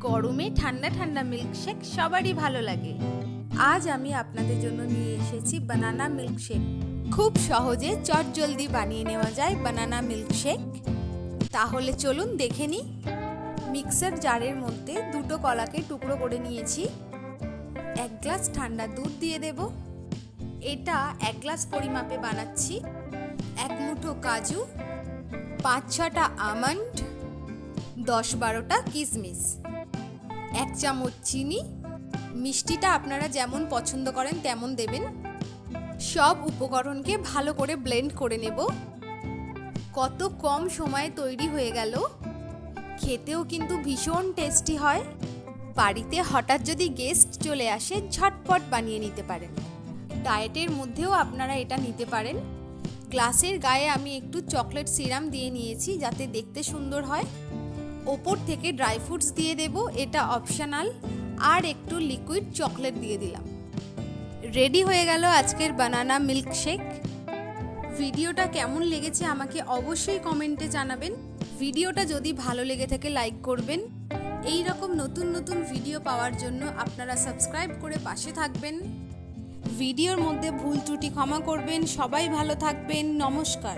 গরমে ঠান্ডা ঠান্ডা মিল্কশেক সবারই ভালো লাগে। আজ আমি আপনাদের জন্য নিয়ে এসেছি বানানা মিল্কশেক। খুব সহজে চটজলদি বানিয়ে নেওয়া যায় বানানা মিল্কশেক। তাহলে চলুন দেখে নিই। মিক্সার জারের মধ্যে দুটো কলাকে টুকরো করে নিয়েছি। 1 গ্লাস ঠান্ডা দুধ দিয়ে দেব। এটা 1 গ্লাস পরিমাপে বানাচ্ছি। 1 মুঠো কাজু, 5-6টা আমন্ড, 10-12টা কিশমিশ, 1 চামচ চিনি। মিষ্টিটা আপনারা যেমন পছন্দ করেন তেমন দেবেন। সব উপকরণকে ভালো করে ব্লেন্ড করে নেব। কত কম সময়ে তৈরি হয়ে গেল। খেতেও কিন্তু ভীষণ টেস্টি হয়। বাড়িতে হঠাৎ যদি গেস্ট চলে আসে ঝটপট বানিয়ে নিতে পারেন। ডায়েটের মধ্যেও আপনারা এটা নিতে পারেন। গ্লাসের গায়ে আমি একটু চকলেট সিরাম দিয়ে নিয়েছি যাতে দেখতে সুন্দর হয়। ওপর থেকে ড্রাই ফ্রুটস দিয়ে দেব, এটা অপশনাল। আর একটু লিকুইড চকলেট দিয়ে দিলাম। রেডি হয়ে গেল আজকের বানানা মিল্কশেক। ভিডিওটা কেমন লেগেছে আমাকে অবশ্যই কমেন্টে জানাবেন। ভিডিওটা যদি ভালো লেগে থাকে লাইক করবেন। এই রকম নতুন নতুন ভিডিও পাওয়ার জন্য আপনারা সাবস্ক্রাইব করে পাশে থাকবেন। ভিডিওর মধ্যে ভুল ত্রুটি ক্ষমা করবেন। সবাই ভালো থাকবেন। নমস্কার।